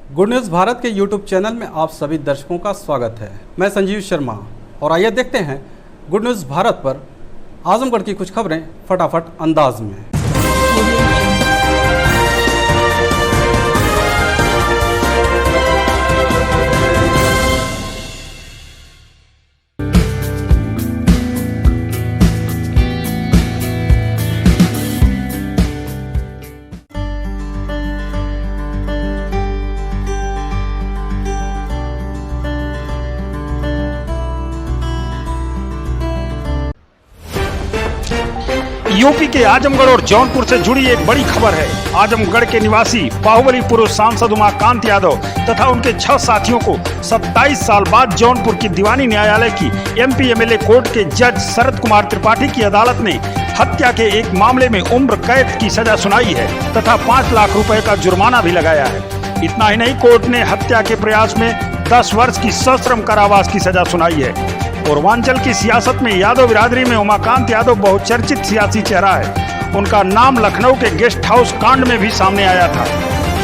Good news Bharat के YouTube channel में आप सभी दर्शकों का स्वागत है। मैं संजीव शर्मा और आइए देखते हैं गुड न्यूज़ भारत पर आजमगढ़ की कुछ खबरें फटाफट अंदाज में। यूपी के आजमगढ़ और जौनपुर से जुड़ी एक बड़ी खबर है। आजमगढ़ के निवासी बाहुबली पूर्व सांसद उमाकांत यादव तथा उनके 6 साथियों को 27 साल बाद जौनपुर की दीवानी न्यायालय की एमपी एमएलए कोर्ट के जज शरद कुमार त्रिपाठी की अदालत ने हत्या के एक मामले में उम्र कैद की सजा सुनाई है तथा 5 लाख रुपए का जुर्माना भी लगाया है। इतना ही नहीं, कोर्ट ने हत्या के प्रयास में 10 वर्ष की सश्रम कारावास की सजा सुनाई है। पूर्वांचल की सियासत में यादव बिरादरी में उमाकांत यादव बहुचर्चित सियासी चेहरा है। उनका नाम लखनऊ के गेस्ट हाउस कांड में भी सामने आया था।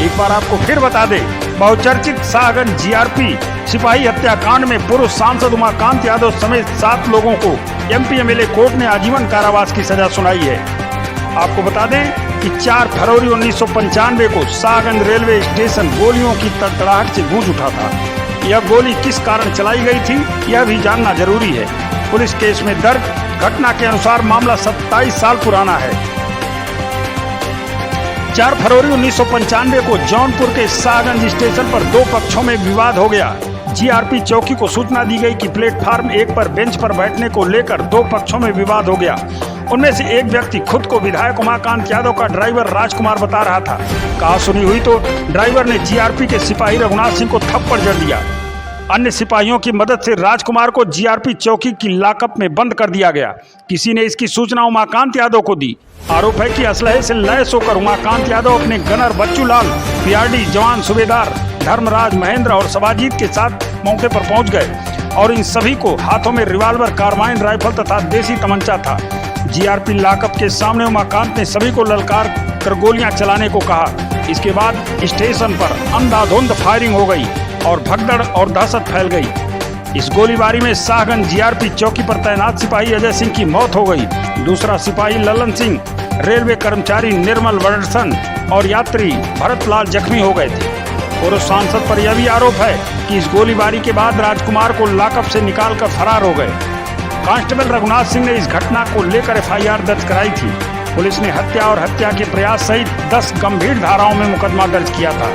एक बार आपको फिर बता दें, बहुचर्चित शाहगंज जीआरपी सिपाही हत्याकांड में पूर्व सांसद उमाकांत यादव समेत 7 लोगों को एमपी एमएलए कोर्ट ने आजीवन कारावास की सजा सुनाई है। आपको बता दें कि 4 फरवरी 1995 को शाहगंज रेलवे स्टेशन गोलियों की तड़तड़ाहट से गूंज उठा था। यह गोली किस कारण चलाई गई थी, यह भी जानना जरूरी है। पुलिस केस में दर्ज घटना के अनुसार मामला 27 साल पुराना है। 4 फरवरी 1995 को जौनपुर के शाहगंज स्टेशन पर 2 पक्षों में विवाद हो गया। जीआरपी चौकी को सूचना दी गई कि प्लेटफार्म 1 पर बेंच पर बैठने को लेकर 2 पक्षों में विवाद हो गया। उनमें से एक व्यक्ति खुद को विधायक उमाकांत यादव का ड्राइवर राजकुमार बता रहा था। कहा सुनी हुई तो ड्राइवर ने जीआरपी के सिपाही रघुनाथ सिंह को थप्पड़ जड़ दिया। अन्य सिपाहियों की मदद से राजकुमार को जीआरपी चौकी की लॉकअप में बंद कर दिया गया। किसी ने इसकी सूचना उमाकांत यादव को दी। आरोप है कि असलहे से लैस होकर उमाकांत यादव अपने गनर बच्चू लाल, पीआरडी जवान सूबेदार धर्मराज, महेंद्र और सबाजीत के साथ मौके पर पहुंच गए और इन सभी को हाथों में रिवाल्वर, कार्बाइन राइफल तथा देसी तमंचा था। जीआरपी लॉकअप के सामने उमाकांत ने सभी को ललकार कर गोलियां चलाने को कहा। इसके बाद स्टेशन पर अंधाधुंध फायरिंग हो गई और भगदड़ और दहशत फैल गई। इस गोलीबारी में शाहगंज जीआरपी चौकी पर तैनात सिपाही अजय सिंह की मौत हो गई। दूसरा सिपाही ललन सिंह, रेलवे कर्मचारी निर्मल वर्षन और यात्री भरतलाल जख्मी हो गए थे। पूर्व सांसद पर यह भी आरोप है कि इस गोलीबारी के बाद राजकुमार को लॉकअप से निकालकर फरार हो गए। कांस्टेबल रघुनाथ सिंह ने इस घटना को लेकर एफआईआर दर्ज कराई थी। पुलिस ने हत्या और हत्या के प्रयास सहित 10 गंभीर धाराओं में मुकदमा दर्ज किया था।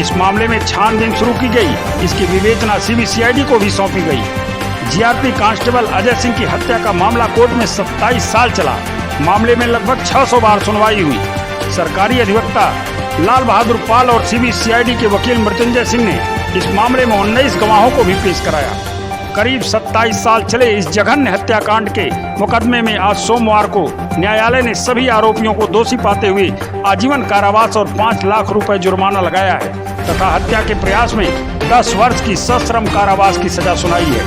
इस मामले में छानबीन शुरू की गई। इसकी विवेचना सीबीसीआईडी को भी सौंपी गई। जीआरपी कांस्टेबल अजय सिंह की हत्या का मामला कोर्ट में 27 साल चला। मामले में लगभग 600 बार सुनवाई हुई। सरकारी अधिवक्ता लाल बहादुर पाल और सीबीसीआईडी के वकील मृत्युंजय सिंह ने इस मामले में 19 गवाहों को भी पेश कराया। करीब 27 साल चले इस जघन्य हत्याकांड के मुकदमे में आज सोमवार को न्यायालय ने सभी आरोपियों को दोषी पाते हुए आजीवन कारावास और 5 लाख रुपए जुर्माना लगाया है तथा हत्या के प्रयास में 10 वर्ष की सश्रम कारावास की सजा सुनाई है।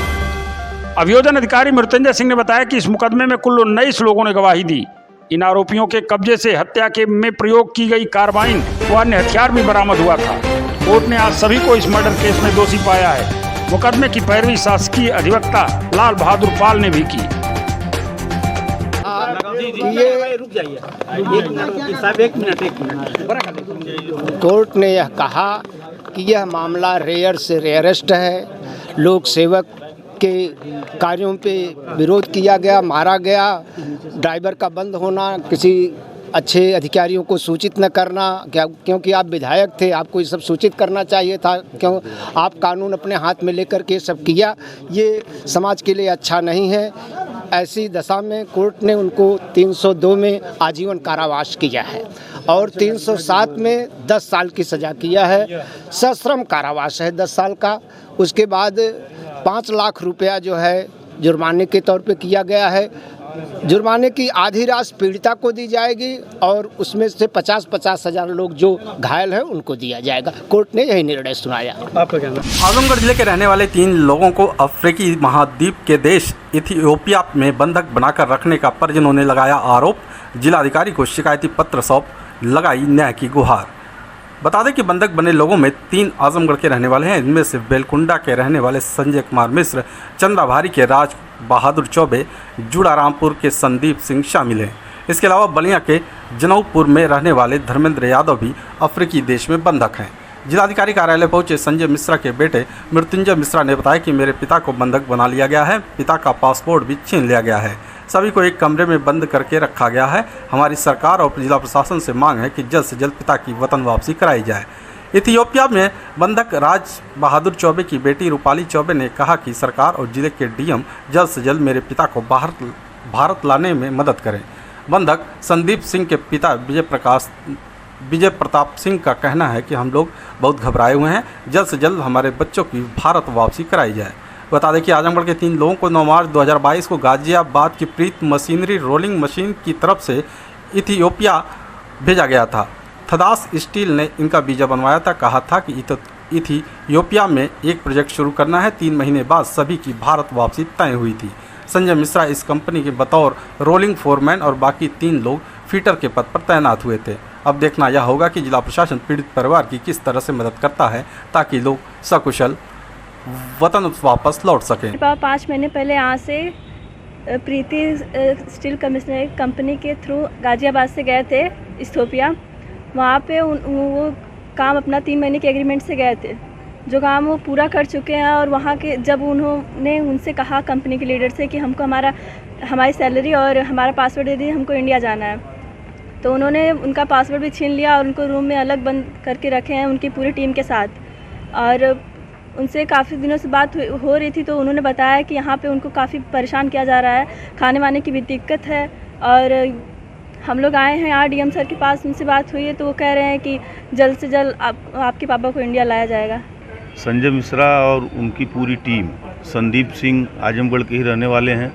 अभियोजन अधिकारी मृत्युंजय सिंह ने बताया कि इस मुकदमे में कुल 19 लोगों ने गवाही दी। इन आरोपियों के कब्जे से हत्या के में प्रयोग की गई कार्बाइन व अन्य हथियार भी बरामद हुआ था। कोर्ट ने आज सभी को इस मर्डर केस में दोषी पाया है। मुकदमे की पैरवी शासकीय अधिवक्ता लाल बहादुर पाल ने भी की। कोर्ट ने यह कहा कि यह मामला रेयर से रेयरेस्ट है। लोक सेवक के कार्यों पे विरोध किया गया, मारा गया, ड्राइवर का बंद होना, किसी अच्छे अधिकारियों को सूचित न करना, क्योंकि आप विधायक थे, आपको ये सब सूचित करना चाहिए था। क्यों आप कानून अपने हाथ में लेकर के सब किया, ये समाज के लिए अच्छा नहीं है। ऐसी दशा में कोर्ट ने उनको 302 में आजीवन कारावास किया है और 307 में 10 साल की सज़ा किया है। सश्रम कारावास है 10 साल का। उसके बाद 5 लाख रुपया जो है जुर्माने के तौर पे किया गया है। जुर्माने की आधी राशि पीड़िता को दी जाएगी और उसमें से 50-50 हज़ार लोग जो घायल हैं उनको दिया जाएगा। कोर्ट ने यही निर्णय सुनाया। आपका कहना? आजमगढ़ जिले के रहने वाले 3 लोगों को अफ्रीकी महाद्वीप के देश इथियोपिया में बंधक बनाकर रखने का परिजनों ने लगाया आरोप। जिलाधिकारी को शिकायती पत्र सौंप लगाई न्याय की गुहार। बता दें कि बंधक बने लोगों में 3 आजमगढ़ के रहने वाले हैं। इनमें से बेलकुंडा के रहने वाले संजय कुमार मिश्र, चंद्राभारी के राज बहादुर चौबे, जुड़ारामपुर के संदीप सिंह शामिल हैं। इसके अलावा बलिया के जनौपुर में रहने वाले धर्मेंद्र यादव भी अफ्रीकी देश में बंधक हैं। जिलाधिकारी कार्यालय पहुंचे संजय मिश्रा के बेटे मृत्युंजय मिश्रा ने बताया कि मेरे पिता को बंधक बना लिया गया है, पिता का पासपोर्ट भी छीन लिया गया है, सभी को एक कमरे में बंद करके रखा गया है। हमारी सरकार और जिला प्रशासन से मांग है कि जल्द से जल्द पिता की वतन वापसी कराई जाए। इथियोपिया में बंधक राज बहादुर चौबे की बेटी रूपाली चौबे ने कहा कि सरकार और जिले के डीएम जल्द से जल्द मेरे पिता को भारत लाने में मदद करें। बंधक संदीप सिंह के पिता विजय प्रताप सिंह का कहना है कि हम लोग बहुत घबराए हुए हैं, जल्द से जल्द हमारे बच्चों की भारत वापसी कराई जाए। बता दें कि आजमगढ़ के 3 लोगों को 9 मार्च 2022 को गाजियाबाद की प्रीत मशीनरी रोलिंग मशीन की तरफ से इथियोपिया भेजा गया था। थदास स्टील ने इनका वीजा बनवाया था। कहा था कि इथियोपिया में एक प्रोजेक्ट शुरू करना है। 3 महीने बाद सभी की भारत वापसी तय हुई थी। संजय मिश्रा इस कंपनी के बतौर रोलिंग फोरमैन और बाकी 3 लोग फीटर के पद पर तैनात हुए थे। अब देखना यह होगा कि जिला प्रशासन पीड़ित परिवार की किस तरह से मदद करता है ताकि लोग सकुशल वतन वापस लौट सकें। 5 महीने पहले यहाँ से प्रीति स्टील कमिश्नरी कंपनी के थ्रू गाजियाबाद से गए थे इथियोपिया। वहाँ पे वो काम अपना 3 महीने के एग्रीमेंट से गए थे, जो काम वो पूरा कर चुके हैं। और वहाँ के जब उन्होंने उनसे कहा कंपनी के लीडर से कि हमको हमारी सैलरी और हमारा पासवर्ड दे दिए, हमको इंडिया जाना है, तो उन्होंने उनका पासवर्ड भी छीन लिया और उनको रूम में अलग बंद करके रखे हैं उनकी पूरी टीम के साथ। और उनसे काफ़ी दिनों से बात हो रही थी, तो उन्होंने बताया कि यहाँ पे उनको काफ़ी परेशान किया जा रहा है, खाने वाने की भी दिक्कत है। और हम लोग आए हैं यहाँ डीएम सर के पास, उनसे बात हुई है तो वो कह रहे हैं कि जल्द से जल्द आपके पापा को इंडिया लाया जाएगा। संजय मिश्रा और उनकी पूरी टीम, संदीप सिंह आजमगढ़ के ही रहने वाले हैं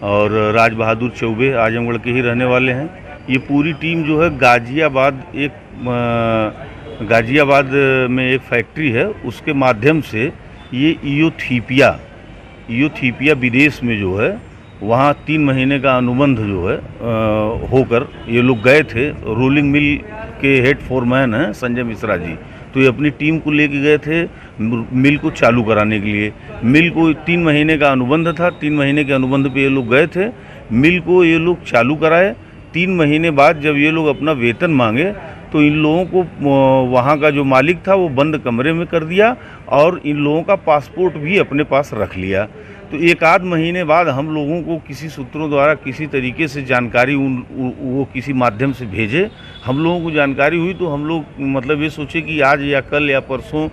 और राज बहादुर चौबे आजमगढ़ के ही रहने वाले हैं। ये पूरी टीम जो है गाजियाबाद में एक फैक्ट्री है, उसके माध्यम से ये इथियोपिया विदेश में जो है वहाँ 3 महीने का अनुबंध जो है होकर ये लोग गए थे। रोलिंग मिल के हेड फोरमैन हैं संजय मिश्रा जी, तो ये अपनी टीम को लेके गए थे मिल को चालू कराने के लिए। मिल को 3 महीने का अनुबंध था, 3 महीने के अनुबंध पे ये लोग गए थे। मिल को ये लोग चालू कराए। 3 महीने बाद जब ये लोग अपना वेतन मांगे तो इन लोगों को वहाँ का जो मालिक था वो बंद कमरे में कर दिया और इन लोगों का पासपोर्ट भी अपने पास रख लिया। तो 1 आध महीने बाद हम लोगों को किसी सूत्रों द्वारा किसी तरीके से जानकारी वो किसी माध्यम से भेजे, हम लोगों को जानकारी हुई तो हम लोग मतलब ये सोचे कि आज या कल या परसों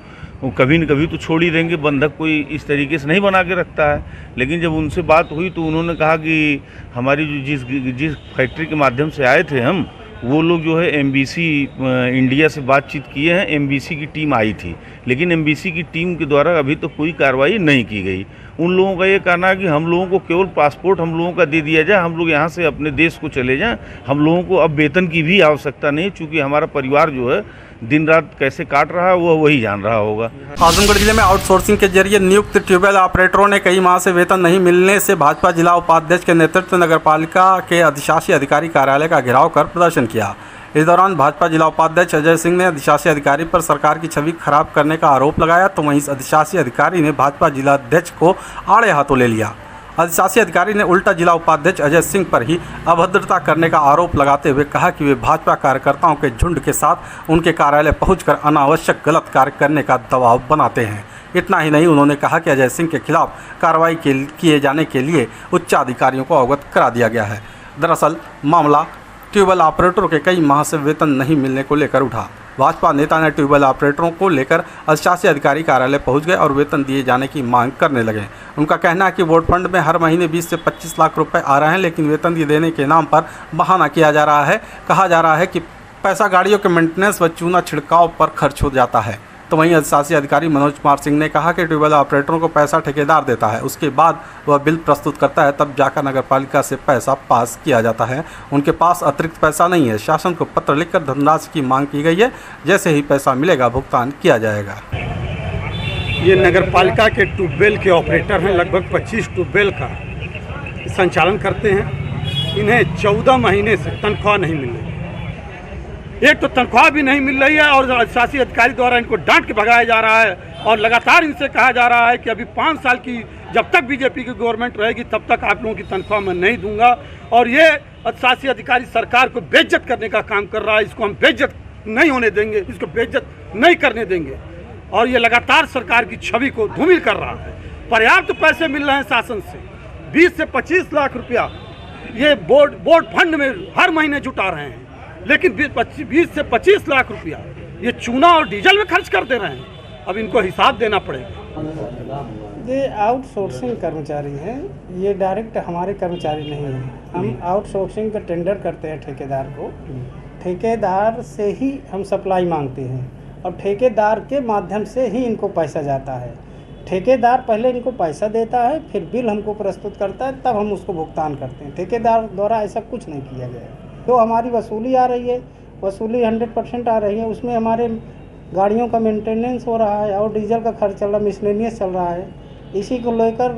कभी न कभी तो छोड़ ही देंगे, बंधक कोई इस तरीके से नहीं बना के रखता है। लेकिन जब उनसे बात हुई तो उन्होंने कहा कि हमारी जो जिस फैक्ट्री के माध्यम से आए थे हम, वो लोग जो है एमबीसी इंडिया से बातचीत किए हैं। एमबीसी की टीम आई थी, लेकिन एमबीसी की टीम के द्वारा अभी तो कोई कार्रवाई नहीं की गई। उन लोगों का ये कहना है कि हम लोगों को केवल पासपोर्ट हम लोगों का दे दिया जाए, हम लोग यहाँ से अपने देश को चले जाएं, हम लोगों को अब वेतन की भी आवश्यकता नहीं, चूँकि हमारा परिवार जो है दिन रात कैसे काट रहा है वो वही जान रहा होगा। आजमगढ़ जिले में आउटसोर्सिंग के जरिए नियुक्त ट्यूबवेल ऑपरेटरों ने कई माह से वेतन नहीं मिलने से भाजपा जिला उपाध्यक्ष के नेतृत्व में नगरपालिका के अधिशासी अधिकारी कार्यालय का घेराव कर प्रदर्शन किया। इस दौरान भाजपा जिला उपाध्यक्ष अजय सिंह ने अधिशासी अधिकारी पर सरकार की छवि खराब करने का आरोप लगाया, तो वहीं अधिशासी अधिकारी ने भाजपा जिलाध्यक्ष को आड़े हाथों ले लिया। अधिशासी अधिकारी ने उल्टा जिला उपाध्यक्ष अजय सिंह पर ही अभद्रता करने का आरोप लगाते हुए कहा कि वे भाजपा कार्यकर्ताओं के झुंड के साथ उनके कार्यालय पहुंचकर अनावश्यक गलत कार्य करने का दबाव बनाते हैं। इतना ही नहीं, उन्होंने कहा कि अजय सिंह के खिलाफ कार्रवाई किए जाने के लिए उच्चाधिकारियों को अवगत करा दिया गया है। दरअसल मामला ट्यूबवेल ऑपरेटरों के कई माह से वेतन नहीं मिलने को लेकर उठा। भाजपा नेता ने ट्यूबवेल ऑपरेटरों को लेकर अधिशासी अधिकारी कार्यालय पहुंच गए और वेतन दिए जाने की मांग करने लगे। उनका कहना है कि वोट फंड में हर महीने 20 से 25 लाख रुपए आ रहे हैं, लेकिन वेतन देने के नाम पर बहाना किया जा रहा है। कहा जा रहा है कि पैसा गाड़ियों के मेंटेनेंस व चूना छिड़काव पर खर्च हो जाता है। तो वहीं अधिशासी अधिकारी मनोज कुमार सिंह ने कहा कि ट्यूबवेल ऑपरेटरों को पैसा ठेकेदार देता है, उसके बाद वह बिल प्रस्तुत करता है, तब जाकर नगरपालिका से पैसा पास किया जाता है। उनके पास अतिरिक्त पैसा नहीं है। शासन को पत्र लिखकर धनराशि की मांग की गई है, जैसे ही पैसा मिलेगा भुगतान किया जाएगा। ये नगरपालिका के ट्यूबवेल के ऑपरेटर हैं, लगभग 25 ट्यूबवेल का संचालन करते हैं। इन्हें 14 महीने से तनख्वाह नहीं मिल रही। एक तो तनख्वाह भी नहीं मिल रही है और शासी अधिकारी द्वारा इनको डांट के भगाया जा रहा है और लगातार इनसे कहा जा रहा है कि अभी 5 साल की जब तक बीजेपी की गवर्नमेंट रहेगी तब तक आप लोगों की तनख्वाह मैं नहीं दूंगा। और ये शासी अधिकारी सरकार को बेइज्जत करने का काम कर रहा है। इसको हम बेइज्जत नहीं होने देंगे, इसको बेइज्जत नहीं करने देंगे। और ये लगातार सरकार की छवि को धूमिल कर रहा है। पर्याप्त पैसे मिल रहे हैं शासन से, 20 से 25 लाख रुपया ये बोर्ड फंड में हर महीने जुटा रहे हैं, लेकिन 20 से 25 लाख रुपया ये चूना और डीजल में खर्च कर दे रहे हैं। अब इनको हिसाब देना पड़ेगा। ये आउटसोर्सिंग कर्मचारी हैं, ये डायरेक्ट हमारे कर्मचारी नहीं हैं। हम आउटसोर्सिंग का टेंडर करते हैं ठेकेदार को, ठेकेदार से ही हम सप्लाई मांगते हैं और ठेकेदार के माध्यम से ही इनको पैसा जाता है। ठेकेदार पहले इनको पैसा देता है, फिर बिल हमको प्रस्तुत करता है, तब हम उसको भुगतान करते हैं। ठेकेदार द्वारा ऐसा कुछ नहीं किया गया है। तो हमारी वसूली आ रही है, वसूली 100% आ रही है, उसमें हमारे गाड़ियों का मेंटेनेंस हो रहा है और डीजल का खर्च चल रहा है, मिसलेनियस चल रहा है। इसी को लेकर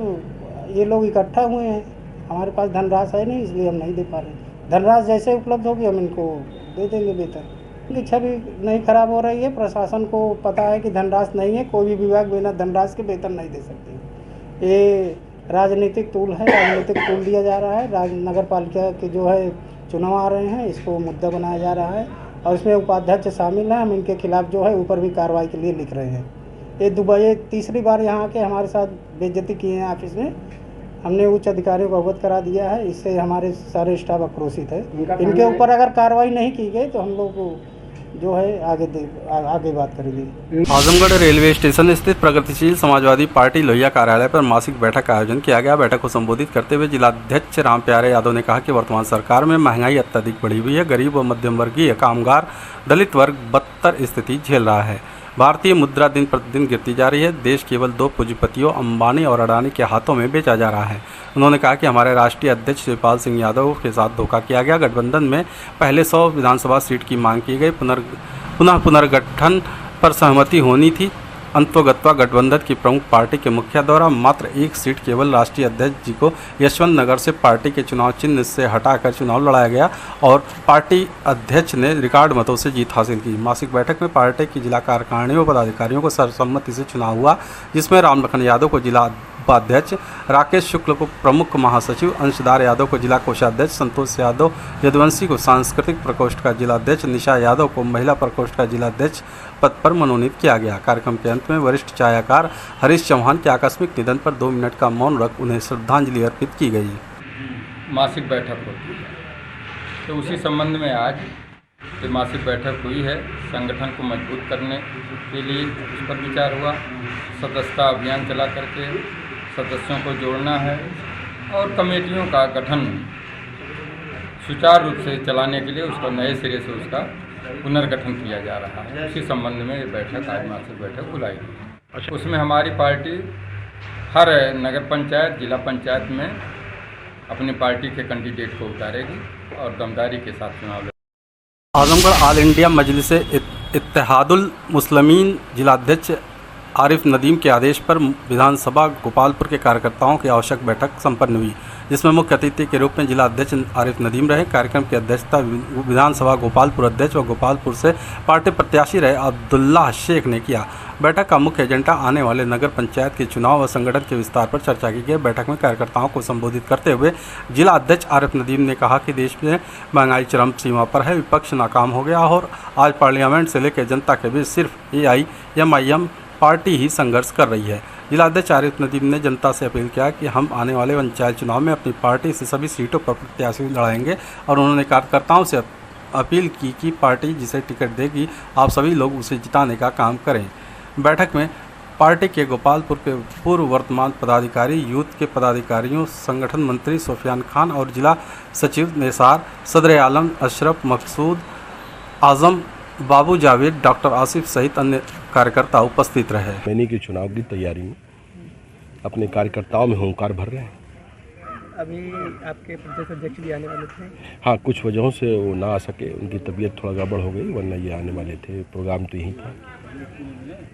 ये लोग इकट्ठा हुए हैं। हमारे पास धनराशि है नहीं, इसलिए हम नहीं दे पा रहे। धनराशि जैसे उपलब्ध होगी हम इनको दे देंगे वेतन। इनकी छवि नहीं खराब हो रही है। प्रशासन को पता है कि धनराशि नहीं है, कोई भी विभाग बिना धनराशि के वेतन नहीं दे सकते। ये राजनीतिक टूल है, राजनीतिक टूल दिया जा रहा है। नगर पालिका के जो है चुनाव आ रहे हैं, इसको मुद्दा बनाया जा रहा है और इसमें उपाध्यक्ष शामिल हैं। हम इनके खिलाफ जो है ऊपर भी कार्रवाई के लिए लिख रहे हैं। ये दुबई तीसरी बार यहाँ के हमारे साथ बेइज्जती किए हैं ऑफिस में। हमने उच्च अधिकारियों को अवगत करा दिया है, इससे हमारे सारे स्टाफ आक्रोशित है। इनके ऊपर अगर कार्रवाई नहीं की गई तो हम लोग जो है आगे बात करेंगे। आजमगढ़ रेलवे स्टेशन स्थित प्रगतिशील समाजवादी पार्टी लोहिया कार्यालय पर मासिक बैठक का आयोजन किया गया। बैठक को संबोधित करते हुए जिलाध्यक्ष रामप्यारे यादव ने कहा कि वर्तमान सरकार में महंगाई अत्यधिक बढ़ी हुई है। गरीब व मध्यम वर्गीय, कामगार, दलित वर्ग बदतर स्थिति झेल रहा है। भारतीय मुद्रा दिन प्रतिदिन गिरती जा रही है। देश केवल 2 पूंजीपतियों अंबानी और अडानी के हाथों में बेचा जा रहा है। उन्होंने कहा कि हमारे राष्ट्रीय अध्यक्ष शिवपाल सिंह यादव के साथ धोखा किया गया। गठबंधन में पहले 100 विधानसभा सीट की मांग की गई, पुनर्गठन पर सहमति होनी थी। अंतोगत्वा गठबंधन की प्रमुख पार्टी के मुखिया द्वारा मात्र 1 सीट केवल राष्ट्रीय अध्यक्ष जी को यशवंत नगर से पार्टी के चुनाव चिन्ह से हटाकर चुनाव लड़ाया गया और पार्टी अध्यक्ष ने रिकॉर्ड मतों से जीत हासिल की। मासिक बैठक में पार्टी की जिला कार्यकारिणी व पदाधिकारियों को सर्वसम्मति से चुनाव हुआ, जिसमें रामलखन यादव को जिला उपाध्यक्ष, राकेश शुक्ल को प्रमुख महासचिव, अंशदार यादव को जिला कोषाध्यक्ष, संतोष यादव यदुवंशी को सांस्कृतिक प्रकोष्ठ का जिलाध्यक्ष, निशा यादव को महिला प्रकोष्ठ का जिलाध्यक्ष पद पर मनोनीत किया गया। कार्यक्रम के अंत में वरिष्ठ छायाकार हरीश चौहान के आकस्मिक निधन पर 2 मिनट का मौन रख उन्हें श्रद्धांजलि अर्पित की गई। मासिक बैठक होती है, तो उसी संबंध में आज ये मासिक बैठक हुई है। संगठन को मजबूत करने के लिए उस पर विचार हुआ। सदस्यता अभियान चला करके सदस्यों को जोड़ना है और कमेटियों का गठन सुचारू रूप से चलाने के लिए उसका नए सिरे से उसका पुनर्गठन किया जा रहा है। उसी संबंध में ये बैठक आज मासिक बैठक बुलाई गई। उसमें हमारी पार्टी हर नगर पंचायत, जिला पंचायत में अपनी पार्टी के कैंडिडेट को उतारेगी और दमदारी के साथ चुनाव लड़ेगी। आजमगढ़ ऑल इंडिया मजलिस इत्तेहादुल मुस्लिमीन जिलाध्यक्ष आरिफ नदीम के आदेश पर विधानसभा गोपालपुर के कार्यकर्ताओं की आवश्यक बैठक संपन्न हुई, जिसमें मुख्य अतिथि के रूप में जिला अध्यक्ष आरिफ नदीम रहे। कार्यक्रम की अध्यक्षता विधानसभा गोपालपुर अध्यक्ष व गोपालपुर से पार्टी प्रत्याशी रहे अब्दुल्ला शेख ने किया। बैठक का मुख्य एजेंडा आने वाले नगर पंचायत के चुनाव व संगठन के विस्तार पर चर्चा की गई। बैठक में कार्यकर्ताओं को संबोधित करते हुए जिला अध्यक्ष आरिफ नदीम ने कहा कि देश में महंगाई चरम सीमा पर है, विपक्ष नाकाम हो गया और आज पार्लियामेंट से लेकर जनता के बीच सिर्फ AIMIM पार्टी ही संघर्ष कर रही है। जिलाध्यक्ष आरिफ नदीम ने जनता से अपील किया कि हम आने वाले पंचायत चुनाव में अपनी पार्टी से सभी सीटों पर प्रत्याशी लड़ाएंगे और उन्होंने कार्यकर्ताओं से अपील की कि पार्टी जिसे टिकट देगी आप सभी लोग उसे जिताने का काम करें। बैठक में पार्टी के गोपालपुर के पूर्व वर्तमान पदाधिकारी, यूथ के पदाधिकारियों, संगठन मंत्री सुफियान खान और जिला सचिव निसार, सदर आलम अशरफ, मकसूद आजम, बाबू जावेद, डॉक्टर आसिफ सहित अन्य कार्यकर्ता उपस्थित रहे। महीने के चुनाव की तैयारी में अपने कार्यकर्ताओं में हुंकार भर रहे हैं। अभी आपके प्रदेश अध्यक्ष भी आने वाले थे? हाँ, कुछ वजहों से वो ना आ सके, उनकी तबीयत थोड़ा गड़बड़ हो गई, वरना ये आने वाले थे। प्रोग्राम तो यही था।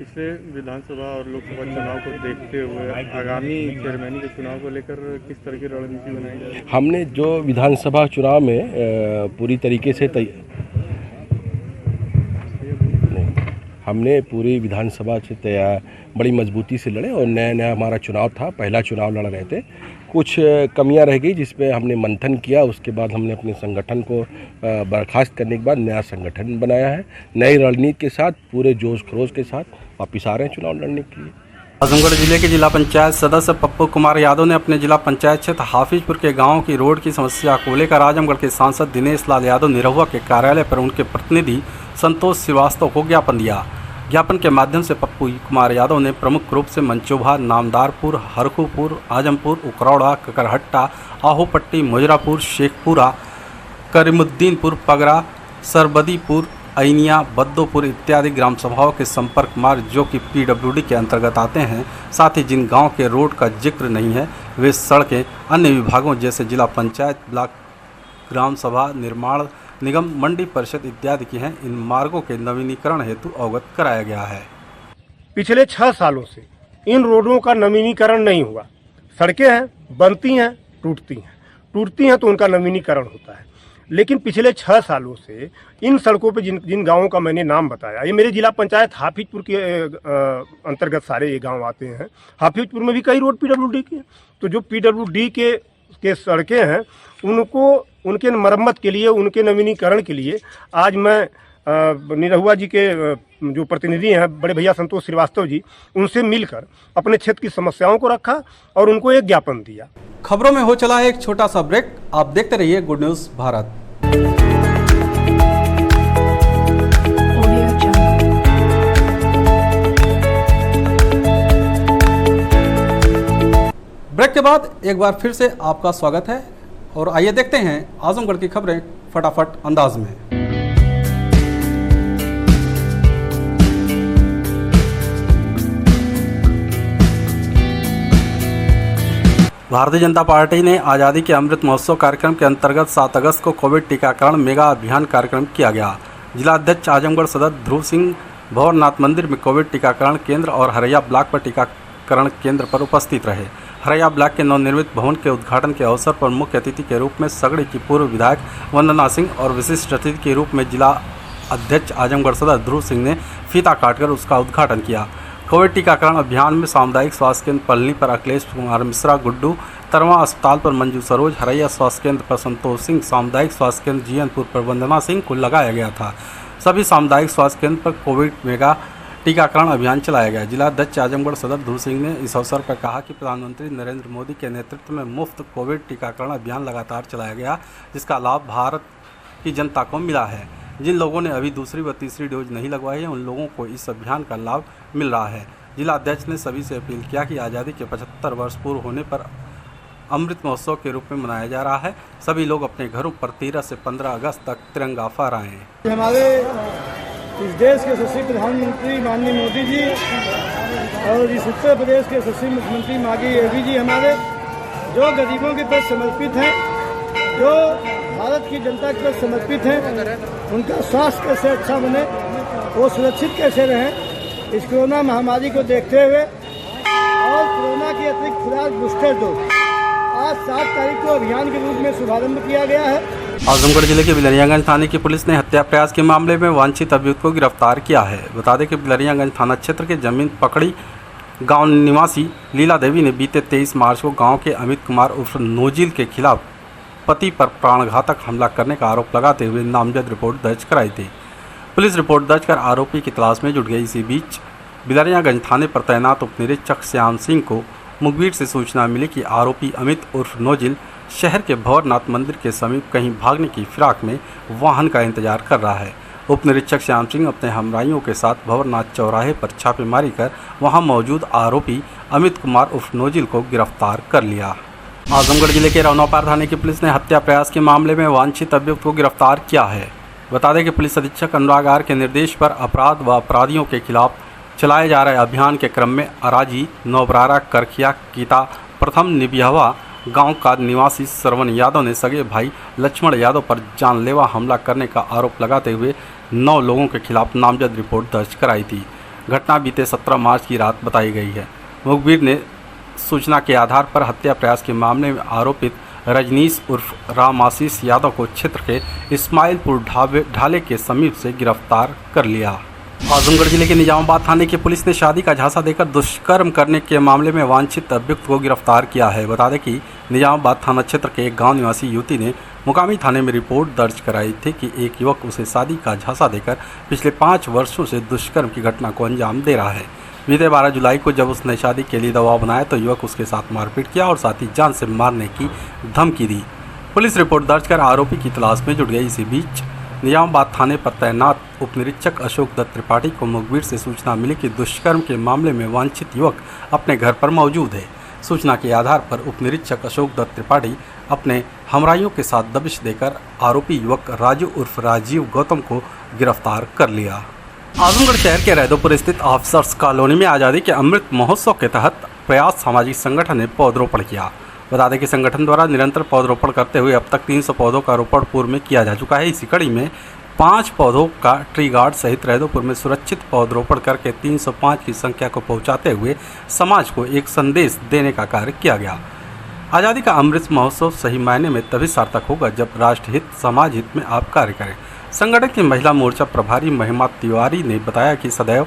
इससे विधानसभा और लोकसभा चुनाव को देखते हुए आगामी चेयरमैन के चुनाव को लेकर किस तरह की रणनीति बनाई जाए? हमने जो विधानसभा चुनाव में पूरी तरीके से हमने पूरी विधानसभा से तैयार बड़ी मजबूती से लड़े और नया नया हमारा चुनाव था, पहला चुनाव लड़ रहे थे। कुछ कमियां रह गई जिसपे हमने मंथन किया, उसके बाद हमने अपने संगठन को बर्खास्त करने के बाद नया संगठन बनाया है। नई रणनीति के साथ पूरे जोश खरोश के साथ वापिस आ रहे हैं चुनाव लड़ने के लिए। आजमगढ़ जिले के जिला पंचायत सदस्य पप्पू कुमार यादव ने अपने जिला पंचायत क्षेत्र हाफिजपुर के गांव की रोड की समस्या को लेकर आजमगढ़ के सांसद दिनेश लाल यादव निरहुआ के कार्यालय पर उनके प्रतिनिधि संतोष श्रीवास्तव को ज्ञापन दिया। ज्ञापन के माध्यम से पप्पू कुमार यादव ने प्रमुख रूप से मंचोभा, नामदारपुर, हरखूपुर, आजमपुर, उकरौड़ा, ककरहट्टा, आहोपट्टी, मुजरापुर, शेखपुरा, करीमुद्दीनपुर, पगरा, सरबदीपुर, ऐनिया, बद्दोपुर इत्यादि ग्राम सभाओं के संपर्क मार्ग जो कि पीडब्ल्यूडी के अंतर्गत आते हैं, साथ ही जिन गांव के रोड का जिक्र नहीं है वे सड़कें अन्य विभागों जैसे जिला पंचायत, ब्लॉक, ग्राम सभा, निर्माण निगम, मंडी परिषद इत्यादि की हैं। इन मार्गों के नवीनीकरण हेतु अवगत कराया गया है। पिछले 6 सालों से इन रोडों का नवीनीकरण नहीं हुआ। सड़कें हैं, बनती हैं, टूटती हैं तो उनका नवीनीकरण होता है, लेकिन पिछले 6 सालों से इन सड़कों पे जिन गांवों का मैंने नाम बताया, ये मेरे जिला पंचायत हाफिजपुर के अंतर्गत सारे ये गांव आते हैं। हाफिजपुर में भी कई रोड पीडब्ल्यूडी के, तो जो पीडब्ल्यूडी के सड़कें हैं उनके मरम्मत के लिए, उनके नवीनीकरण के लिए आज मैं निरहुआ जी के जो प्रतिनिधि हैं बड़े भैया संतोष श्रीवास्तव जी, उनसे मिलकर अपने क्षेत्र की समस्याओं को रखा और उनको एक ज्ञापन दिया। खबरों में हो चला है एक छोटा सा ब्रेक, आप देखते रहिए गुड न्यूज़ भारत। ब्रेक के बाद एक बार फिर से आपका स्वागत है और आइए देखते हैं आजमगढ़ की खबरें फटाफट अंदाज में। भारतीय जनता पार्टी ने आज़ादी के अमृत महोत्सव कार्यक्रम के अंतर्गत 7 अगस्त को कोविड टीकाकरण मेगा अभियान कार्यक्रम किया गया। जिला अध्यक्ष आजमगढ़ सदर ध्रुव सिंह भंवरनाथ मंदिर में कोविड टीकाकरण केंद्र और हरैया ब्लॉक पर टीकाकरण केंद्र पर उपस्थित रहे। हरैया ब्लॉक के नवनिर्मित भवन के उद्घाटन के अवसर पर मुख्य अतिथि के रूप में सगड़ी की पूर्व विधायक वंदना सिंह और विशिष्ट अतिथि के रूप में जिला अध्यक्ष आजमगढ़ सदर ध्रुव सिंह ने फीता काटकर उसका उद्घाटन किया। कोविड टीकाकरण अभियान में सामुदायिक स्वास्थ्य केंद्र पलनी पर अखिलेश कुमार मिश्रा गुड्डू, तरवा अस्पताल पर मंजू सरोज, हरैया स्वास्थ्य केंद्र पर संतोष सिंह, सामुदायिक स्वास्थ्य केंद्र जीयनपुर पर वंदना सिंह को लगाया गया था। सभी सामुदायिक स्वास्थ्य केंद्र पर कोविड मेगा टीकाकरण अभियान चलाया गया। जिला अध्यक्ष आजमगढ़ सदर ध्रुव सिंह ने इस अवसर पर कहा कि प्रधानमंत्री नरेंद्र मोदी के नेतृत्व में मुफ्त कोविड टीकाकरण अभियान लगातार चलाया गया, जिसका लाभ भारत की जनता को मिला है। जिन लोगों ने अभी दूसरी व तीसरी डोज नहीं लगवाई है उन लोगों को इस अभियान का लाभ मिल रहा है। जिला अध्यक्ष ने सभी से अपील किया कि आज़ादी के 75 वर्ष पूर्व होने पर अमृत महोत्सव के रूप में मनाया जा रहा है। सभी लोग अपने घरों पर 13 से 15 अगस्त तक तिरंगा फहराएं। हमारे इस देश के यशस्वी प्रधानमंत्री माननीय मोदी जी और इस उत्तर प्रदेश के यशस्वी मुख्यमंत्री मागी योगी जी हमारे जो गरीबों के प्रति समर्पित हैं, जो भारत की जनता के प्रति समर्पित हैं, उनका स्वास्थ्य कैसे अच्छा बने, वो सुरक्षित कैसे रहें, इस कोरोना महामारी को देखते हुए और कोरोना की अतिरिक्त खुराक बूस्टर डोज आज 7 तारीख को अभियान के रूप में शुभारंभ किया गया है। आजमगढ़ जिले के बिलरियागंज थाने की पुलिस ने हत्या प्रयास के मामले में वांछित अभियुक्त को गिरफ्तार किया है। बता दें कि बिलरियागंज थाना क्षेत्र के जमीन पकड़ी गांव निवासी लीला देवी ने बीते 23 मार्च को गांव के अमित कुमार उर्फ नोजिल के खिलाफ पति पर प्राणघातक हमला करने का आरोप लगाते हुए नामजद रिपोर्ट दर्ज कराई थी। पुलिस रिपोर्ट दर्ज कर आरोपी की तलाश में जुट गई। इसी बीच बिलरियागंज थाने पर तैनात उप निरीक्षक श्याम सिंह को मुखबिर से सूचना मिली कि आरोपी अमित उर्फ नोजिल शहर के भंवरनाथ मंदिर के समीप कहीं भागने की फिराक में वाहन का इंतजार कर रहा है। उप निरीक्षक श्याम सिंह अपने हमराइयों के साथ भंवरनाथ चौराहे पर छापेमारी कर वहां मौजूद आरोपी अमित कुमार उर्फ नोजिल को गिरफ्तार कर लिया। आजमगढ़ जिले के रौनौपार थाने की पुलिस ने हत्या प्रयास के मामले में वांछित अभियुक्त को गिरफ्तार किया है। बता दें कि पुलिस अधीक्षक अनुराग आर के निर्देश पर अपराध व अपराधियों के खिलाफ चलाए जा रहे अभियान के क्रम में अराजी, नौबरारा, करखिया, कीता, प्रथम निबिहवा गांव का निवासी श्रवण यादव ने सगे भाई लक्ष्मण यादव पर जानलेवा हमला करने का आरोप लगाते हुए 9 लोगों के खिलाफ नामजद रिपोर्ट दर्ज कराई थी। घटना बीते 17 मार्च की रात बताई गई है। मुखबिर ने सूचना के आधार पर हत्या प्रयास के मामले में आरोपित रजनीश उर्फ रामाशीष यादव को क्षेत्र के इस्माइलपुर ढाले के समीप से गिरफ्तार कर लिया। आजमगढ़ जिले के निजामाबाद थाने की पुलिस ने शादी का झांसा देकर दुष्कर्म करने के मामले में वांछित अभियुक्त को गिरफ्तार किया है। बता दें कि निजामाबाद थाना क्षेत्र के एक गांव निवासी युवती ने मुकामी थाने में रिपोर्ट दर्ज कराई थी कि एक युवक उसे शादी का झांसा देकर पिछले 5 वर्षों से दुष्कर्म की घटना को अंजाम दे रहा है। बीते 12 जुलाई को जब उसने शादी के लिए दबाव बनाया तो युवक उसके साथ मारपीट किया और साथ ही जान से मारने की धमकी दी। पुलिस रिपोर्ट दर्ज कर आरोपी की तलाश में जुट गई। इसी बीच निजामाबाद थाने पर तैनात उप निरीक्षक अशोक दत्त त्रिपाठी को मुखबिर से सूचना मिली कि दुष्कर्म के मामले में वांछित युवक अपने घर पर मौजूद है। सूचना के आधार पर उप निरीक्षक अशोक दत्त त्रिपाठी अपने हमराइयों के साथ दबिश देकर आरोपी युवक राजू उर्फ राजीव गौतम को गिरफ्तार कर लिया। आजमगढ़ शहर के रैदोपुर स्थित ऑफिसर्स कॉलोनी में आज़ादी के अमृत महोत्सव के तहत प्रयास सामाजिक संगठन ने पौधरोपण किया। बता दें कि संगठन द्वारा निरंतर पौधरोपण करते हुए अब तक 300 पौधों का रोपण पूर्व में किया जा चुका है। इसी कड़ी में 5 पौधों का ट्री गार्ड सहित रैदोपुर में सुरक्षित पौधरोपण करके 305 की संख्या को पहुंचाते हुए समाज को एक संदेश देने का कार्य किया गया। आज़ादी का अमृत महोत्सव सही मायने में तभी सार्थक होगा जब राष्ट्रहित समाज हित में आप कार्य करें। संगठन की महिला मोर्चा प्रभारी महिमा तिवारी ने बताया कि सदैव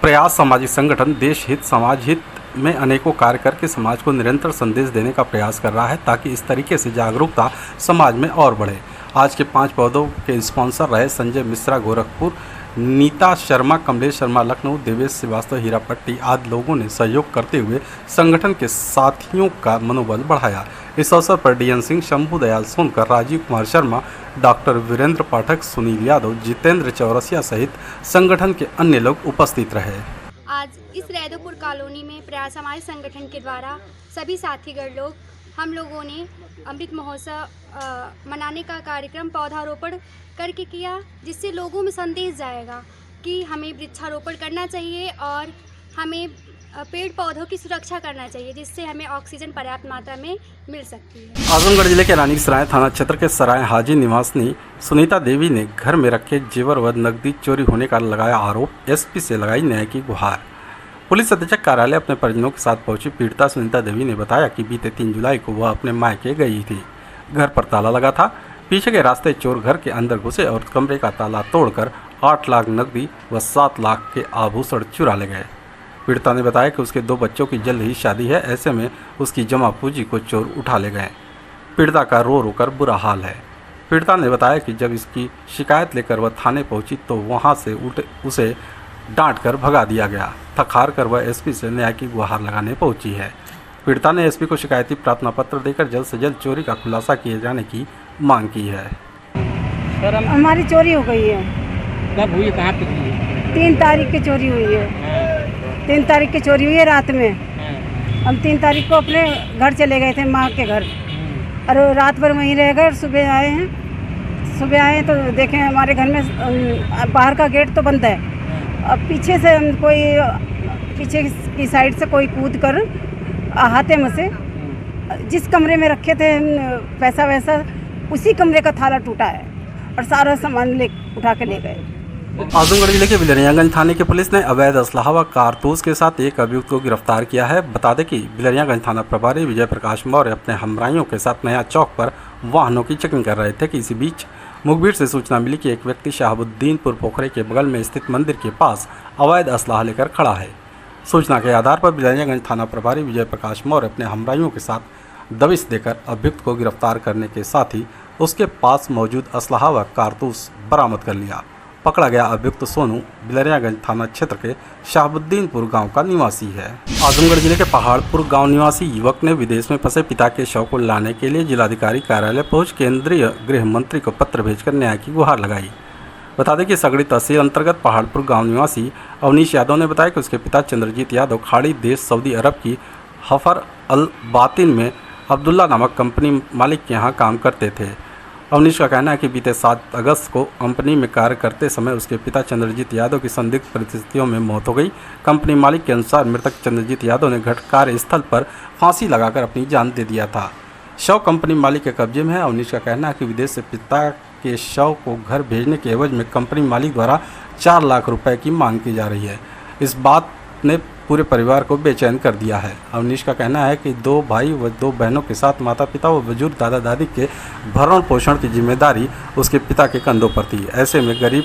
प्रयास सामाजिक संगठन देश हित समाज हित में अनेकों कार्य करके समाज को निरंतर संदेश देने का प्रयास कर रहा है ताकि इस तरीके से जागरूकता समाज में और बढ़े। आज के 5 पौधों के स्पॉन्सर रहे संजय मिश्रा गोरखपुर, नीता शर्मा कमलेश शर्मा लखनऊ, देवेश श्रीवास्तव हीरापट्टी आदि लोगों ने सहयोग करते हुए संगठन के साथियों का मनोबल बढ़ाया। इस अवसर पर डीएन सिंह, शंभू दयाल सोनकर, राजीव कुमार शर्मा, डॉक्टर वीरेंद्र पाठक, सुनील यादव, जितेंद्र चौरसिया सहित संगठन के अन्य लोग उपस्थित रहे। आज इस रैदोपुर कॉलोनी में प्रयास समाज संगठन के द्वारा सभी साथीगण लोग हम लोगों ने अमृत महोत्सव मनाने का कार्यक्रम पौधारोपण करके किया, जिससे लोगों में संदेश जाएगा कि हमें वृक्षारोपण करना चाहिए और हमें पेड़ पौधों की सुरक्षा करना चाहिए, जिससे हमें ऑक्सीजन पर्याप्त मात्रा में मिल सकती है। आजमगढ़ जिले के रानी सराय थाना क्षेत्र के सराय हाजी निवासी सुनीता देवी ने घर में रखे जेवर व नकदी चोरी होने का लगाया आरोप। एसपी से लगाई न्याय की गुहार। पुलिस अधीक्षक कार्यालय अपने परिजनों के साथ पहुंची पीड़िता सुनीता देवी ने बताया कि बीते 3 जुलाई को वह अपने मायके गई थी। घर पर ताला लगा था। पीछे के रास्ते चोर घर के अंदर घुसे और कमरे का ताला तोड़कर 8 लाख नकदी व 7 लाख के आभूषण चुरा ले गए। पीड़िता ने बताया कि उसके 2 बच्चों की जल्द ही शादी है, ऐसे में उसकी जमा पूंजी को चोर उठा ले गए। पीड़िता का रो कर बुरा हाल है। पीड़िता ने बताया कि जब इसकी शिकायत लेकर वह थाने पहुंची तो वहां से उसे डांट कर भगा दिया गया। थक हार कर वह एसपी से न्याय की गुहार लगाने पहुंची है। पीड़िता ने एसपी को शिकायती प्रार्थना पत्र देकर जल्द से जल्द चोरी का खुलासा किए जाने की मांग की है। हमारी चोरी हो गई है। कब हुई, कहाँ पे हुई है? 3 तारीख की चोरी हुई है। 3 तारीख की चोरी हुई है रात में। हम 3 तारीख को अपने घर चले गए थे, माँ के घर, और रात भर वहीं रह गए। सुबह आए हैं। सुबह आए तो देखें हमारे घर में बाहर का गेट तो बंद है। अब पीछे से कोई पीछे की साइड से कोई कूद कर हाथे में से जिस कमरे में रखे थे पैसा वैसा, उसी कमरे का थाला टूटा है और सारा सामान उठा के ले गए। आजमगढ़ जिले के बिलरियागंज थाने की पुलिस ने अवैध असलाह व कारतूस के साथ एक अभियुक्त को गिरफ्तार किया है। बता दें कि बिलरियागंज थाना प्रभारी विजय प्रकाश मौर्य अपने हमराइयों के साथ नया चौक पर वाहनों की चेकिंग कर रहे थे कि इसी बीच मुखबिर से सूचना मिली कि एक व्यक्ति शाहबुद्दीनपुर पोखरे के बगल में स्थित मंदिर के पास अवैध असलाह लेकर खड़ा है। सूचना के आधार पर बिलरियागंज थाना प्रभारी विजय प्रकाश मौर्य अपने हमराइयों के साथ दबिश देकर अभियुक्त को गिरफ्तार करने के साथ ही उसके पास मौजूद असलाह व कारतूस बरामद कर लिया। पकड़ा गया अभियुक्त सोनू बिलरियागंज थाना क्षेत्र के शाहबुद्दीनपुर गांव का निवासी है। आजमगढ़ जिले के पहाड़पुर गांव निवासी युवक ने विदेश में फंसे पिता के शव को लाने के लिए जिलाधिकारी कार्यालय पहुंच केंद्रीय गृह मंत्री को पत्र भेजकर न्याय की गुहार लगाई। बता दें कि सगड़ी तहसील अंतर्गत पहाड़पुर गांव निवासी अवनीश यादव ने बताया कि उसके पिता चंद्रजीत यादव खाड़ी देश सऊदी अरब की हफर अल बातिन में अब्दुल्ला नामक कंपनी मालिक के यहाँ काम करते थे। अवनीश का कहना है कि बीते 7 अगस्त को कंपनी में कार्य करते समय उसके पिता चंद्रजीत यादव की संदिग्ध परिस्थितियों में मौत हो गई। कंपनी मालिक के अनुसार मृतक चंद्रजीत यादव ने कार्यस्थल पर फांसी लगाकर अपनी जान दे दिया था। शव कंपनी मालिक के कब्जे में है। अवनीश का कहना है कि विदेश से पिता के शव को घर भेजने के एवज में कंपनी मालिक द्वारा 4 लाख रुपए की मांग की जा रही है। इस बात ने पूरे परिवार को बेचैन कर दिया है। अवनीश का कहना है कि 2 भाई व 2 बहनों के साथ माता पिता व बुजुर्ग दादा दादी के भरण पोषण की जिम्मेदारी उसके पिता के कंधों पर थी। ऐसे में गरीब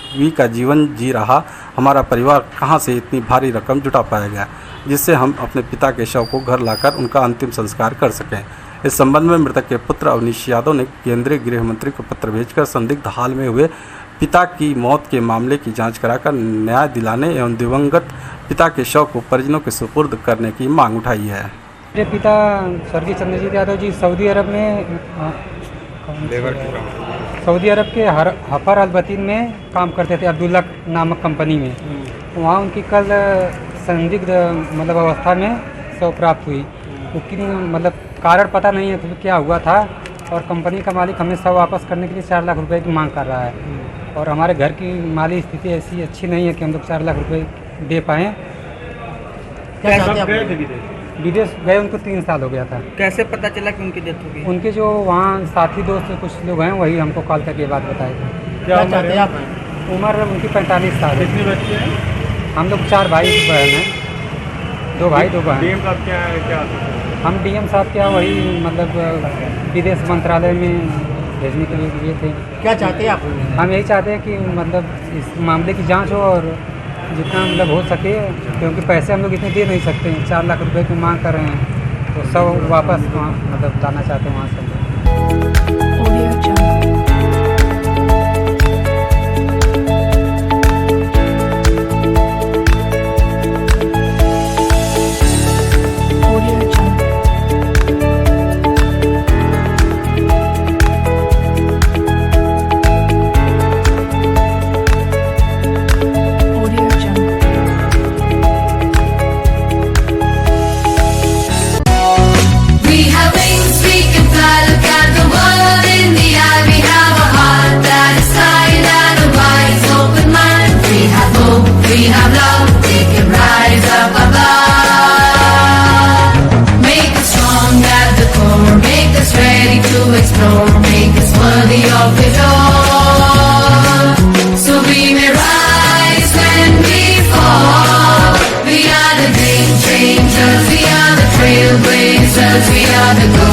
गरीबी का जीवन जी रहा हमारा परिवार कहां से इतनी भारी रकम जुटा पाएगा जिससे हम अपने पिता के शव को घर लाकर उनका अंतिम संस्कार कर सकें। इस संबंध में मृतक के पुत्र अवनीश यादव ने केंद्रीय गृह मंत्री को पत्र भेजकर संदिग्ध हाल में हुए पिता की मौत के मामले की जांच कराकर न्याय दिलाने एवं दिवंगत पिता के शव को परिजनों के सुपुर्द करने की मांग उठाई है। मेरे पिता स्वर्गीय चंद्रजीत यादव जी सऊदी अरब में के हफर अलबतीन में काम करते थे, अब्दुल्ला नामक कंपनी में। वहाँ उनकी कल संदिग्ध मतलब अवस्था में शव प्राप्त हुई। उसकी मतलब कारण पता नहीं है तो क्या हुआ था, और कंपनी का मालिक हमें शव वापस करने के लिए 4 लाख रुपए की मांग कर रहा है, और हमारे घर की माली स्थिति ऐसी अच्छी नहीं है कि हम लोग 4 लाख रुपए दे पाएँ। विदेश गए उनको 3 साल हो गया था। कैसे पता चला कि उनकी डेथ हो गई? उनके जो वहाँ साथी दोस्त कुछ लोग हैं वही हमको कॉल करके बात बताए थे। क्या चाहते हैं आप? उम्र उनकी 45 साल है। कितने बच्चे हैं? हम लोग 4 भाई बहन हैं, 2 भाई 2 बहन। डीएम साहब क्या है, क्या हम डीएम साहब क्या वही मतलब विदेश मंत्रालय में भेजने के लिए दिए थे। क्या चाहते हैं आप? हम यही चाहते हैं कि मतलब इस मामले की जांच हो और जितना मतलब हो सके, क्योंकि पैसे हम लोग इतने दे नहीं सकते हैं। 4 लाख रुपए की मांग कर रहे हैं, तो सब वापस वहाँ मतलब लाना चाहते हैं वहाँ से। We are the